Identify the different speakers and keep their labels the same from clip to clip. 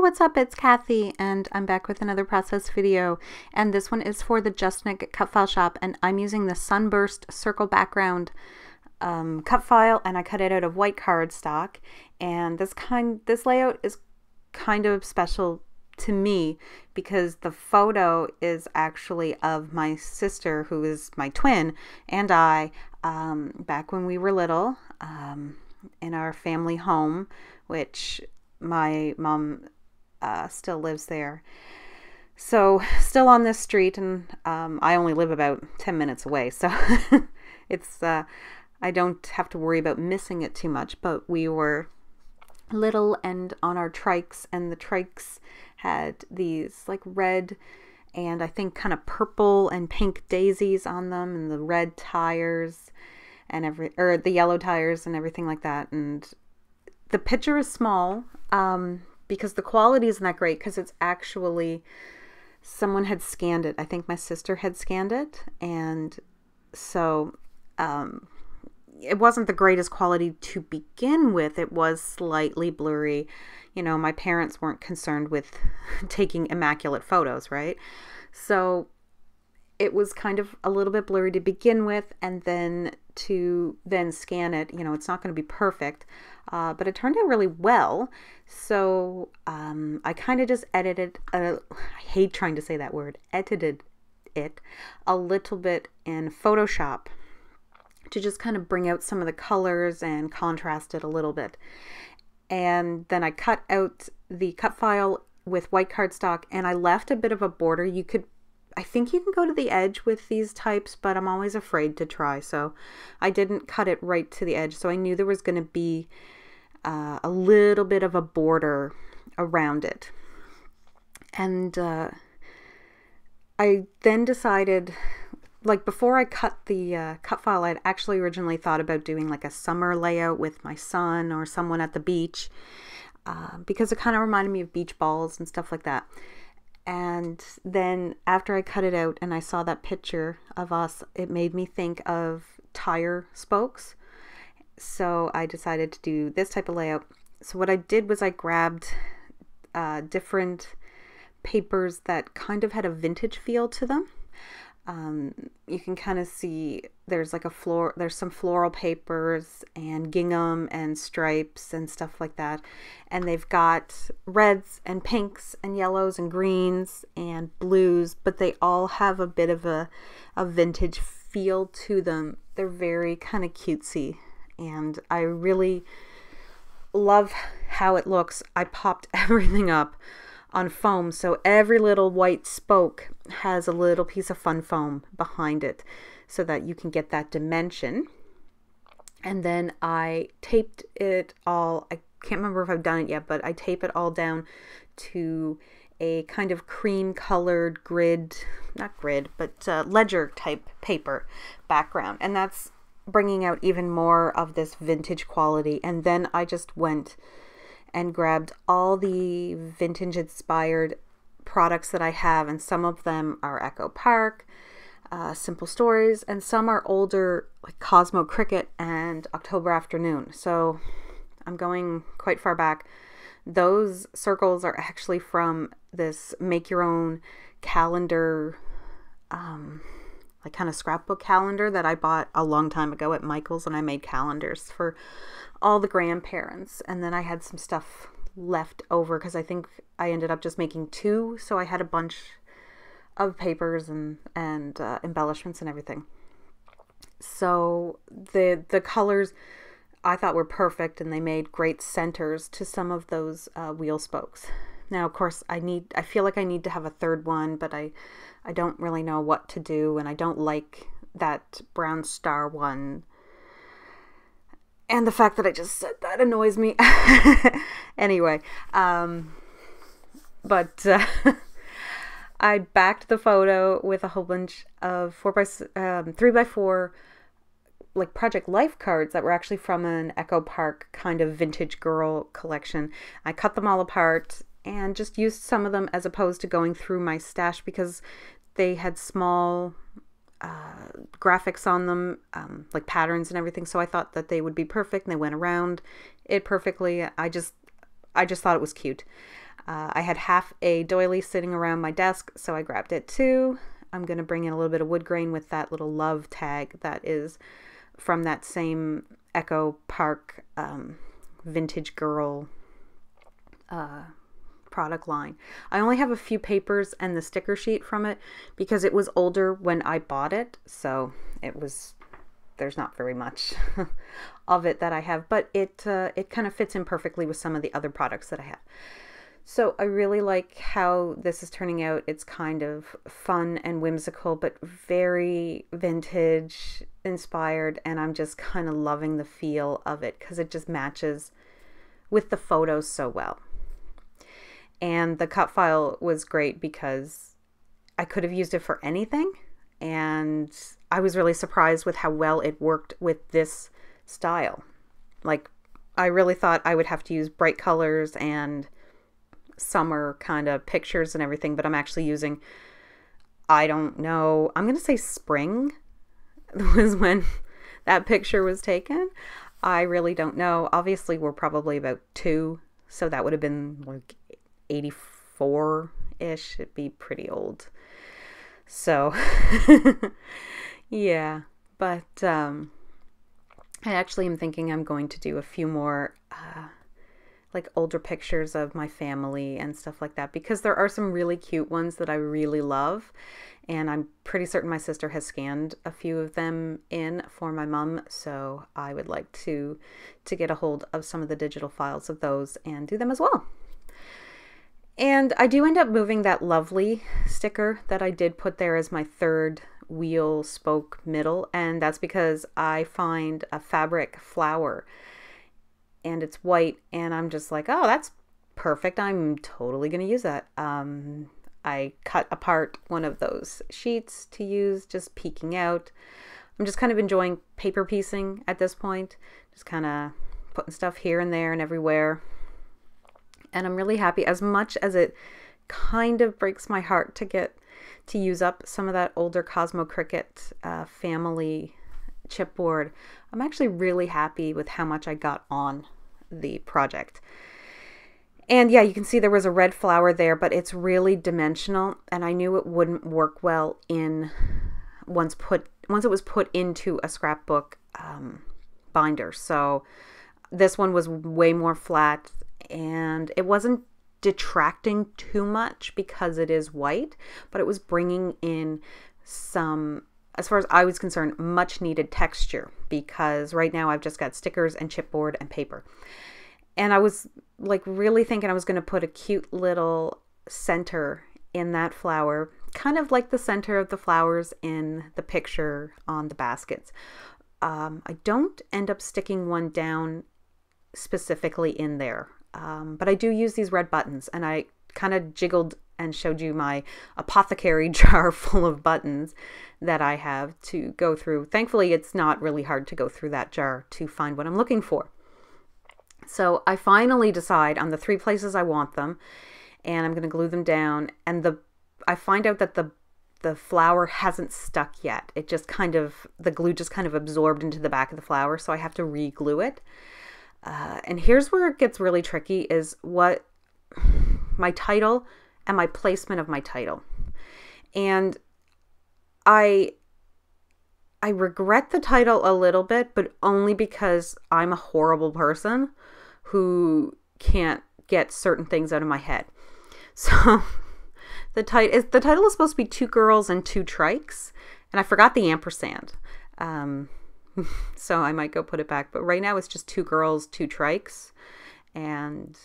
Speaker 1: what's up? It's Kathy, and I'm back with another process video, and this one is for the JustNick cut file shop, and I'm using the sunburst circle background cut file, and I cut it out of white cardstock. And this layout is kind of special to me because the photo is actually of my sister, who is my twin, and I, back when we were little, in our family home, which my mom still lives there. So still on this street, and I only live about 10 minutes away, so it's I don't have to worry about missing it too much. But we were little and on our Trikes, and the Trikes had these like red and I think kind of purple and pink daisies on them, and the red tires and the yellow tires and everything like that. And the picture is small because the quality isn't that great, because it's actually someone had scanned it. I think my sister had scanned it, and so it wasn't the greatest quality to begin with. It was slightly blurry. You know, my parents weren't concerned with taking immaculate photos, right? So it was kind of a little bit blurry to begin with, and then to scan it, you know, it's not going to be perfect, but it turned out really well. So I kind of just edited, I hate trying to say that word, edited it a little bit in Photoshop to just kind of bring out some of the colors and contrast it a little bit. And then I cut out the cut file with white cardstock, and I left a bit of a border. I think you can go to the edge with these types, but I'm always afraid to try, so I didn't cut it right to the edge. So I knew there was going to be a little bit of a border around it. And I then decided, like before I cut the cut file, I'd actually originally thought about doing like a summer layout with my son or someone at the beach, because it kind of reminded me of beach balls and stuff like that. And then after I cut it out and I saw that picture of us, it made me think of tire spokes. So I decided to do this type of layout. So what I did was I grabbed different papers that kind of had a vintage feel to them. You can kind of see there's like there's some floral papers and gingham and stripes and stuff like that. And they've got reds and pinks and yellows and greens and blues, but they all have a bit of a vintage feel to them. They're very kind of cutesy, and I really love how it looks. I popped everything up on foam, so every little white spoke has a little piece of fun foam behind it so that you can get that dimension. And then I taped it all, I can't remember if I've done it yet, but I tape it all down to a kind of cream colored ledger type paper background, and that's bringing out even more of this vintage quality. And then I just went and grabbed all the vintage inspired products that I have, and some of them are Echo Park, Simple Stories, and some are older, like Cosmo Cricket and October Afternoon. So I'm going quite far back. Those circles are actually from this make your own calendar, like kind of scrapbook calendar that I bought a long time ago at Michael's, and I made calendars for all the grandparents. And then I had some stuff left over because I think I ended up just making 2, so I had a bunch of papers and embellishments and everything. So the colors I thought were perfect, and they made great centers to some of those wheel spokes. Now, of course, I feel like I need to have a third one, but I don't really know what to do, and I don't like that brown star one. And the fact that I just said that annoys me. Anyway, but I backed the photo with a whole bunch of 3x4 like Project Life cards that were actually from an Echo Park kind of vintage girl collection. I cut them all apart and just used some of them as opposed to going through my stash, because they had small graphics on them, like patterns and everything. So I thought that they would be perfect, and they went around it perfectly. I just thought it was cute. I had half a doily sitting around my desk, so I grabbed it too. I'm going to bring in a little bit of wood grain with that little love tag that is from that same Echo Park Vintage Girl product line. I only have a few papers and the sticker sheet from it because it was older when I bought it, so there's not very much of it that I have, but it kind of fits in perfectly with some of the other products that I have. So I really like how this is turning out. It's kind of fun and whimsical, but very vintage inspired, and I'm just kind of loving the feel of it because it just matches with the photos so well. And the cut file was great because I could have used it for anything, and I was really surprised with how well it worked with this style. Like, I really thought I would have to use bright colors and summer kind of pictures and everything, but I'm actually using, I don't know, I'm gonna say spring was when that picture was taken. I really don't know. Obviously we're probably about 2, so that would have been like 84-ish. It'd be pretty old. So yeah, but I actually am thinking I'm going to do a few more like older pictures of my family and stuff like that, because there are some really cute ones that I really love, and I'm pretty certain my sister has scanned a few of them in for my mom, so I would like to get a hold of some of the digital files of those and do them as well. And I do end up moving that lovely sticker that I did put there as my third wheel spoke middle, and that's because I find a fabric flower and it's white, and I'm just like, oh, that's perfect. I'm totally going to use that. I cut apart one of those sheets to use, just peeking out. I'm just kind of enjoying paper piecing at this point, just kind of putting stuff here and there and everywhere. And I'm really happy, as much as it kind of breaks my heart to get to use up some of that older Cosmo Cricut family chipboard. I'm actually really happy with how much I got on the project. And yeah, you can see there was a red flower there, but it's really dimensional, and I knew it wouldn't work well in once it was put into a scrapbook binder. So this one was way more flat, and it wasn't detracting too much because it is white, but it was bringing in some, as far as I was concerned, much needed texture, because right now I've just got stickers and chipboard and paper. And I was like really thinking I was going to put a cute little center in that flower, kind of like the center of the flowers in the picture on the baskets. I don't end up sticking one down specifically in there, but I do use these red buttons, and I kind of jiggled and showed you my apothecary jar full of buttons that I have to go through. Thankfully, it's not really hard to go through that jar to find what I'm looking for. So I finally decide on the 3 places I want them, and I'm going to glue them down, and I find out that the flower hasn't stuck yet. It just kind of, the glue just kind of absorbed into the back of the flower, so I have to re-glue it. And here's where it gets really tricky, is what my title and my placement of my title. And I regret the title a little bit, but only because I'm a horrible person who can't get certain things out of my head. So the title is supposed to be 2 Girls and 2 Trikes, and I forgot the ampersand. So I might go put it back, but right now it's just 2 Girls, 2 Trikes, and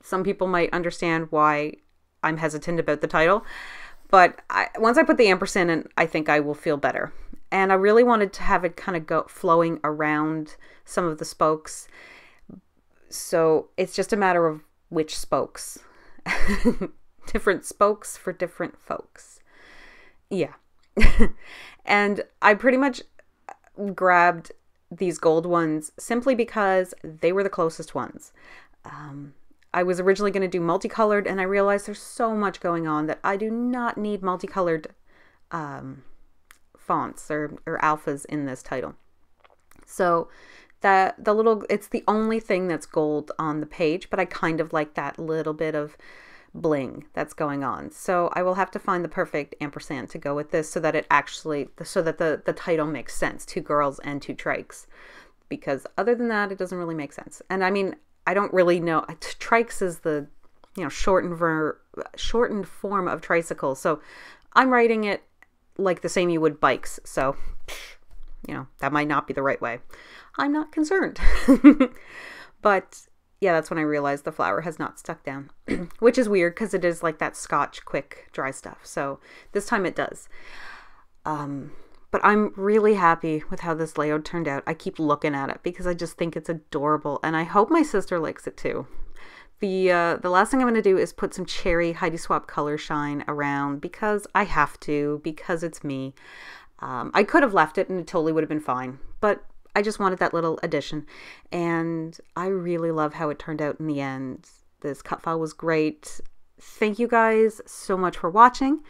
Speaker 1: some people might understand why I'm hesitant about the title, but once I put the ampersand in, I think I will feel better. And I really wanted to have it kind of go flowing around some of the spokes, so it's just a matter of which spokes. Different spokes for different folks. Yeah. And I pretty much grabbed these gold ones simply because they were the closest ones. I was originally going to do multicolored, and I realized there's so much going on that I do not need multicolored fonts or alphas in this title. So it's the only thing that's gold on the page, but I kind of like that little bit of bling that's going on. So I will have to find the perfect ampersand to go with this so that it actually, so that the title makes sense, 2 girls and 2 trikes. Because other than that, it doesn't really make sense. And I mean, I don't really know. Trikes is the, you know, shortened form of tricycle. So I'm writing it like the same you would bikes. So, you know, that might not be the right way. I'm not concerned. But yeah, that's when I realized the flower has not stuck down, which is weird because it is like that Scotch quick dry stuff. So this time it does. But I'm really happy with how this layout turned out. I keep looking at it because I just think it's adorable, and I hope my sister likes it too. The last thing I'm going to do is put some cherry Heidi Swapp color shine around because I have to, because it's me. I could have left it and it totally would have been fine, but I just wanted that little addition, and I really love how it turned out in the end. This cut file was great. Thank you guys so much for watching.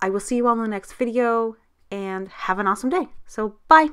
Speaker 1: I will see you all in the next video, and have an awesome day. So bye.